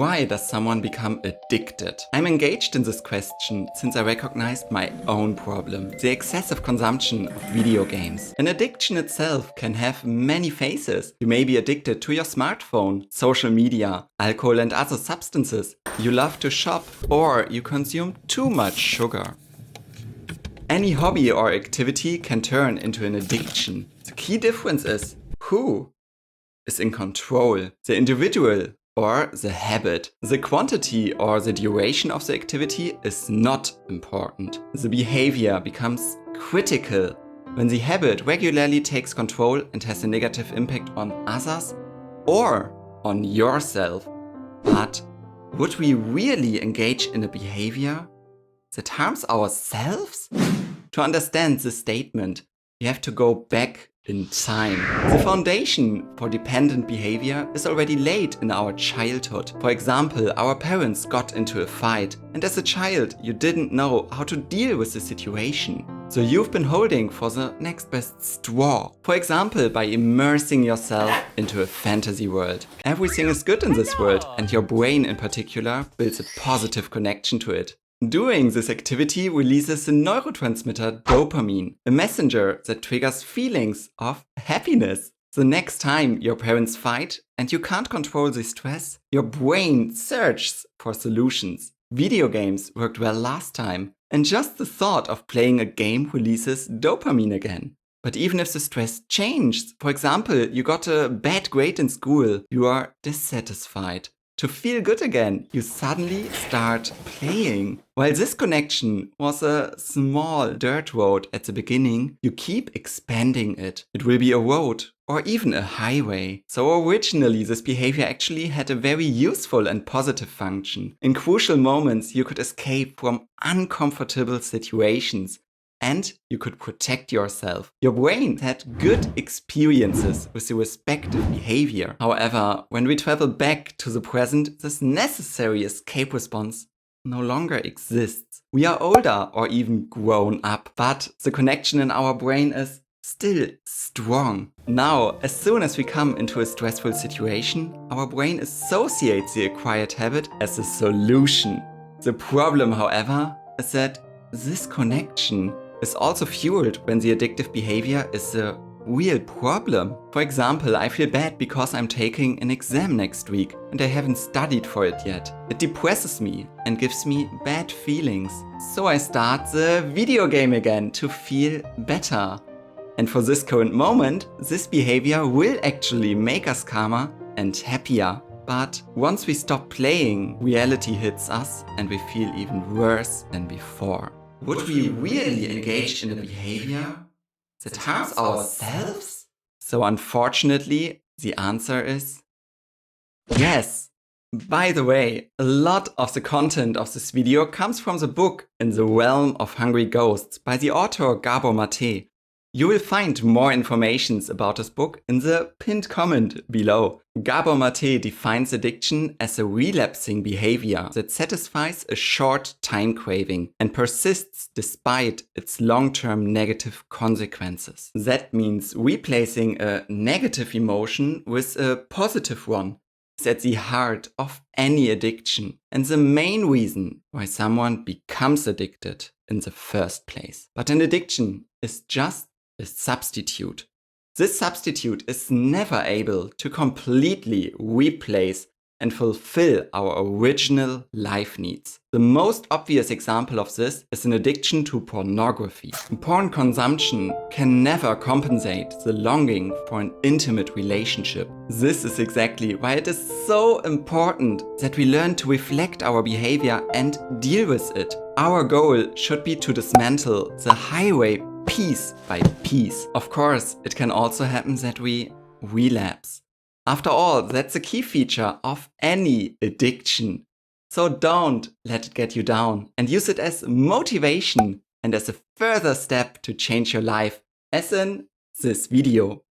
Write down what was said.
Why does someone become addicted? I'm engaged in this question since I recognized my own problem, the excessive consumption of video games. An addiction itself can have many faces. You may be addicted to your smartphone, social media, alcohol and other substances. You love to shop, or you consume too much sugar. Any hobby or activity can turn into an addiction. The key difference is who is in control, the individual or the habit. The quantity or the duration of the activity is not important. The behavior becomes critical when the habit regularly takes control and has a negative impact on others or on yourself. But would we really engage in a behavior that harms ourselves? To understand this statement, you have to go back in time. The foundation for dependent behavior is already laid in our childhood. For example, our parents got into a fight, and as a child, you didn't know how to deal with the situation. So you've been holding for the next best straw. For example, by immersing yourself into a fantasy world. Everything is good in this world, and your brain in particular builds a positive connection to it. Doing this activity releases the neurotransmitter dopamine, a messenger that triggers feelings of happiness. The next time your parents fight and you can't control the stress, your brain searches for solutions. Video games worked well last time, and just the thought of playing a game releases dopamine again. But even if the stress changed, for example, you got a bad grade in school, you are dissatisfied. To feel good again, you suddenly start playing. While this connection was a small dirt road at the beginning, you keep expanding it. It will be a road or even a highway. So originally, this behavior actually had a very useful and positive function. In crucial moments, you could escape from uncomfortable situations. And you could protect yourself. Your brain had good experiences with the respective behavior. However, when we travel back to the present, this necessary escape response no longer exists. We are older or even grown up, but the connection in our brain is still strong. Now, as soon as we come into a stressful situation, our brain associates the acquired habit as a solution. The problem, however, is that this connection is also fueled when the addictive behavior is a real problem. For example, I feel bad because I'm taking an exam next week and I haven't studied for it yet. It depresses me and gives me bad feelings. So I start the video game again to feel better. And for this current moment, this behavior will actually make us calmer and happier. But once we stop playing, reality hits us and we feel even worse than before. Would we really engage in a behavior that harms ourselves? So unfortunately, the answer is yes. By the way, a lot of the content of this video comes from the book In the Realm of Hungry Ghosts by the author Gabor Maté. You will find more information about this book in the pinned comment below. Gabor Maté defines addiction as a relapsing behavior that satisfies a short time craving and persists despite its long-term negative consequences. That means replacing a negative emotion with a positive one is at the heart of any addiction and the main reason why someone becomes addicted in the first place. But an addiction is just a substitute. This substitute is never able to completely replace and fulfill our original life needs. The most obvious example of this is an addiction to pornography. Porn consumption can never compensate the longing for an intimate relationship. This is exactly why it is so important that we learn to reflect our behavior and deal with it. Our goal should be to dismantle the highway piece by piece. Of course, it can also happen that we relapse. After all, that's a key feature of any addiction. So don't let it get you down and use it as motivation and as a further step to change your life, as in this video.